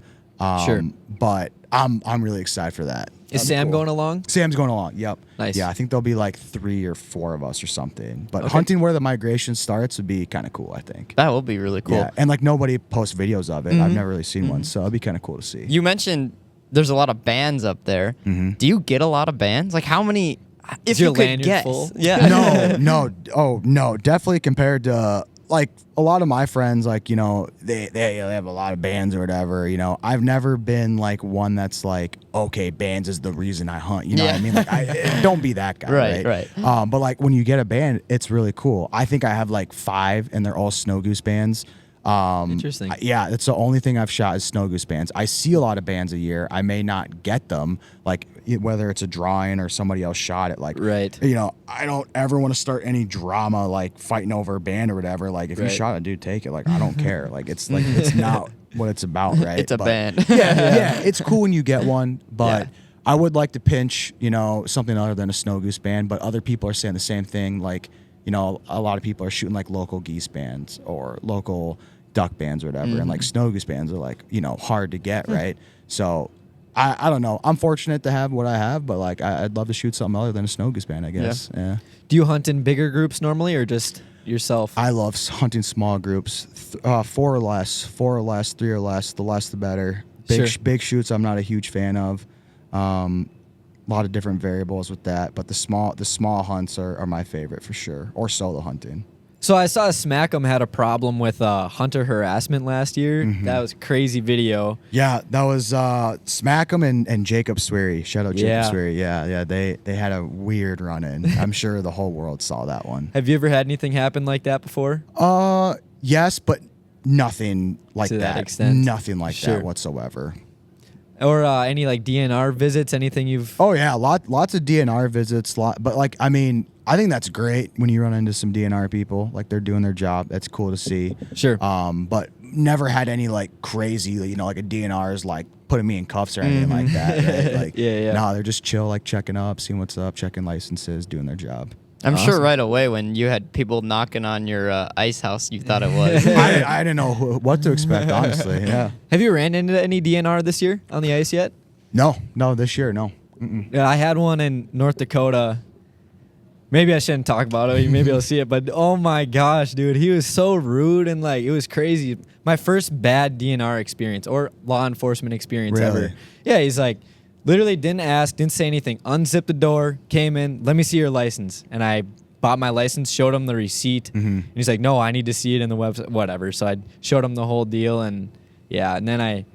Sure. But I'm really excited for that. Is Sam going along? Sam's going along. Yep. Nice. Yeah, I think there'll be like 3 or 4 of us or something. But hunting where the migration starts would be kind of cool, I think. That will be really cool. Yeah, and like nobody posts videos of it. I've never really seen one, so it'd be kind of cool to see. You mentioned there's a lot of bands up there. Mm-hmm. Do you get a lot of bands? Like how many? If your you could lanyard guess. full? Yeah. No, definitely compared to like a lot of my friends, like they have a lot of bands or whatever. I've never been like one that's like, okay, bands is the reason I hunt. You know what I mean? Like, don't be that guy, Right. But like when you get a band, it's really cool. I think I have like 5, and they're all snow goose bands. Interesting. Yeah, it's the only thing I've shot is snow goose bands. I see a lot of bands a year. I may not get them, like whether it's a drawing or somebody else shot it. Like, Right. you know, I don't ever want to start any drama like fighting over a band or whatever. Like, if you Right. shot it, dude, take it. Like, I don't care. Like, it's not what it's about, right? It's a But band. yeah, it's cool when you get one, but. Yeah. I would like to pinch, you know, something other than a snow goose band, but other people are saying the same thing. Like, you know, a lot of people are shooting like local geese bands or local duck bands or whatever. And like snow goose bands are like, you know, hard to get, right? So I don't know. I'm fortunate to have what I have, but like I'd love to shoot something other than a snow goose band, I guess. Yeah. Do you hunt in bigger groups normally or just yourself? I love hunting small groups, 4 or less, 3 or less. The less, the better. Big shoots, I'm not a huge fan of. A lot of different variables with that, but the small hunts are my favorite for sure, or solo hunting. So I saw Smack 'em had a problem with hunter harassment last year. That was a crazy video. Yeah, that was Smack 'em and Jacob Sweary. Shout out Jacob Yeah. Sweary. Yeah, they had a weird run-in. I'm sure the whole world saw that one. Have you ever had anything happen like that before? Yes, but nothing like To that that. extent? Nothing like Sure. that whatsoever. Or any like DNR visits, anything you've... Oh yeah, lots of DNR visits. But like, I mean, I think that's great when you run into some DNR people. Like they're doing their job. That's cool to see. Sure. But never had any like crazy, you know, like a DNR is like putting me in cuffs or anything like that. Right? Like, Yeah. No, they're just chill, like checking up, seeing what's up, checking licenses, doing their job. I'm Awesome. sure right away when you had people knocking on your ice house, you thought it was. I didn't know what to expect, honestly. Yeah. Have you ran into any DNR this year on the ice yet? No, this year, no. Yeah, I had one in North Dakota. Maybe I shouldn't talk about it. Maybe I'll see it. But oh my gosh, dude, he was so rude and like it was crazy. My first bad DNR experience or law enforcement experience Really? ever. Yeah, he's like literally didn't ask, didn't say anything. Unzipped the door, came in. Let me see your license. And I bought my license, showed him the receipt. And he's like, no, I need to see it in the website. Whatever. So I showed him the whole deal and yeah, and then I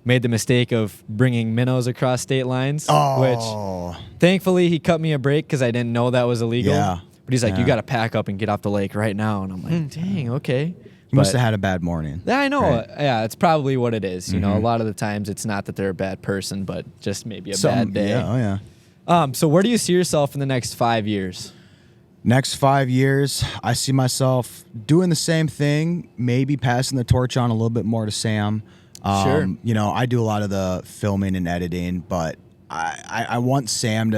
made the mistake of bringing minnows across state lines, which thankfully he cut me a break because I didn't know that was illegal. Yeah. But he's like, Yeah. you got to pack up and get off the lake right now. And I'm like, dang, okay. You must have had a bad morning. Yeah, I know. Right. Yeah, it's probably what it is. You know, a lot of the times it's not that they're a bad person, but just maybe a bad day. Yeah, oh yeah. So where do you see yourself in the next 5 years? Next 5 years, I see myself doing the same thing, maybe passing the torch on a little bit more to Sam. Sure. You know, I do a lot of the filming and editing, but I want Sam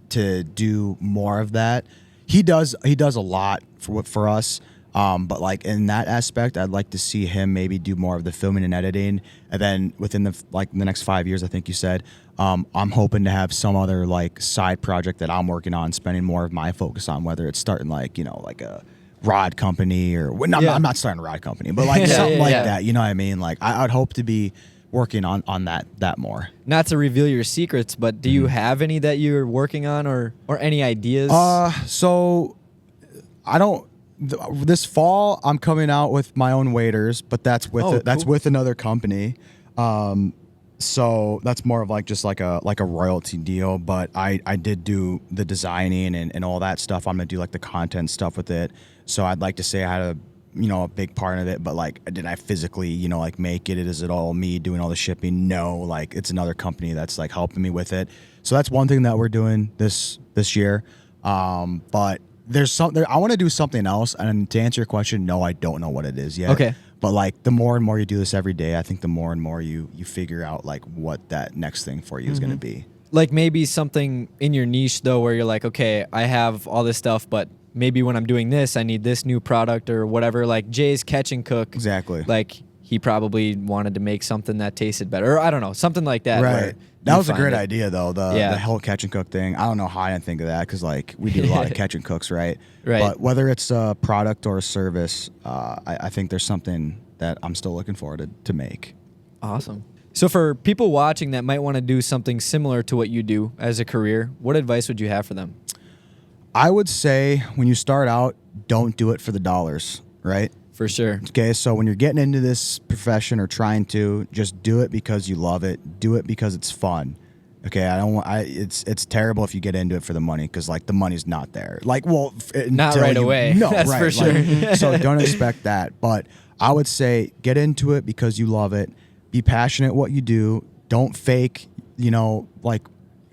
to do more of that. He does a lot for us. But like in that aspect, I'd like to see him maybe do more of the filming and editing. And then within the next 5 years, I think you said, I'm hoping to have some other like side project that I'm working on, spending more of my focus on, whether it's starting like, you know, like a rod company or I'm not starting a rod company, but like something like that. You know what I mean? Like I'd hope to be working on that more. Not to reveal your secrets, but do you have any that you're working on or any ideas? So I don't. This fall, I'm coming out with my own waders, but that's with that's cool. with another company. So that's more of like just like a royalty deal. But I did do the designing and all that stuff. I'm gonna do like the content stuff with it. So I'd like to say I had a big part of it, but like did I physically like make it? Is it all me doing all the shipping? No, like it's another company that's like helping me with it. So that's one thing that we're doing this year. But there's something I want to do something else, and to answer your question, no, I don't know what it is yet. Okay. But like the more and more you do this every day, I think the more and more you figure out like what that next thing for you is going to be. Like maybe something in your niche though, where you're like, okay, I have all this stuff, but maybe when I'm doing this, I need this new product or whatever. Like Jay's Catch and Cook. Exactly. Like he probably wanted to make something that tasted better, or I don't know, something like that. where Right. That you was a find great it. idea though. The whole catch and cook thing. I don't know how I didn't think of that because like we do a lot of catch and cooks, right? Right. But whether it's a product or a service, I think there's something that I'm still looking forward to make. Awesome. So for people watching that might want to do something similar to what you do as a career, what advice would you have for them? I would say when you start out, don't do it for the dollars, right? For sure. Okay, so when you're getting into this profession or trying to, just do it because you love it. Do it because it's fun. Okay, it's terrible if you get into it for the money because like the money's not there. Like, well, Not right away. No, That's right, for sure. Like, so don't expect that. But I would say get into it because you love it. Be passionate what you do. Don't fake, like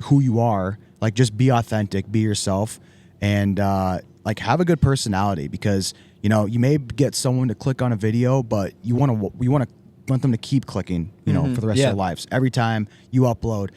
who you are. Like just be authentic, be yourself, and like have a good personality because you may get someone to click on a video, but you want them to keep clicking, for the rest of their lives. Every time you upload,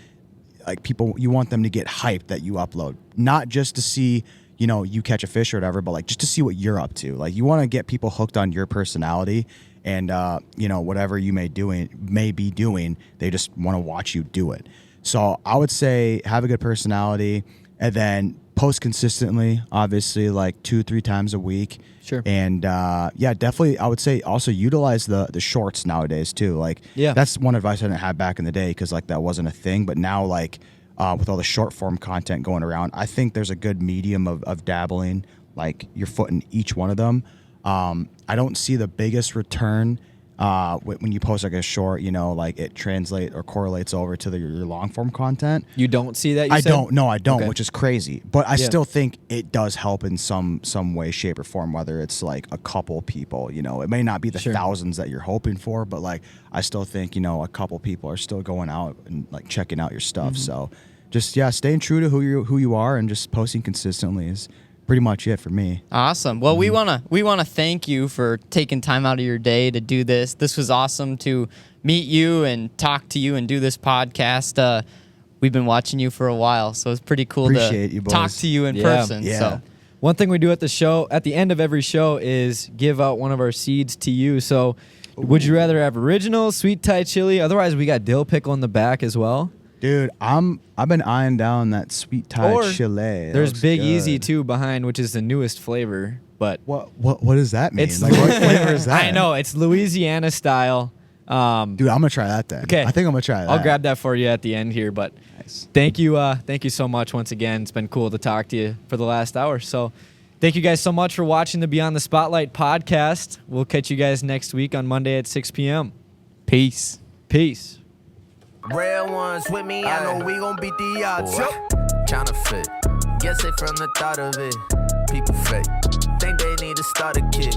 like people, you want them to get hyped that you upload, not just to see you catch a fish or whatever, but like just to see what you're up to. Like you want to get people hooked on your personality and whatever you may be doing, they just want to watch you do it. So I would say have a good personality and then post consistently, obviously like 2-3 times a week. Sure. And definitely I would say also utilize the shorts nowadays too. Like that's one advice I didn't have back in the day because like that wasn't a thing. But now like with all the short form content going around, I think there's a good medium of dabbling, like your foot in each one of them. I don't see the biggest return when you post like a short, like it translates or correlates over to your long form content. You don't see that? I don't, Okay. which is crazy. But I still think it does help in some way, shape, or form, whether it's like a couple people, it may not be the thousands that you're hoping for, but like I still think, a couple people are still going out and like checking out your stuff. So just, staying true to who you are and just posting consistently is pretty much it for me. Awesome. Well, we wanna thank you for taking time out of your day to do this. This was awesome to meet you and talk to you and do this podcast. We've been watching you for a while, so it's pretty cool Appreciate to you, boys. talk to you in person. Yeah. So one thing we do at the end of every show, is give out one of our seeds to you. So, would you rather have original, sweet Thai chili? Otherwise, we got dill pickle in the back as well. Dude, I've been eyeing down that sweet Thai Or chili. That there's looks Big good. Easy too behind, which is the newest flavor. But What does that mean? It's Like what flavor is that? I know it's Louisiana style. Dude, I'm gonna try that then. Okay. I think I'm gonna try that. I'll grab that for you at the end here. But Nice. thank you so much once again. It's been cool to talk to you for the last hour. So thank you guys so much for watching the Beyond the Spotlight podcast. We'll catch you guys next week on Monday at 6 p.m. peace. Peace. Real ones with me, I know we gon' beat the odds. Counterfeit, guess it from the thought of it. People fake, think they need to start a kid.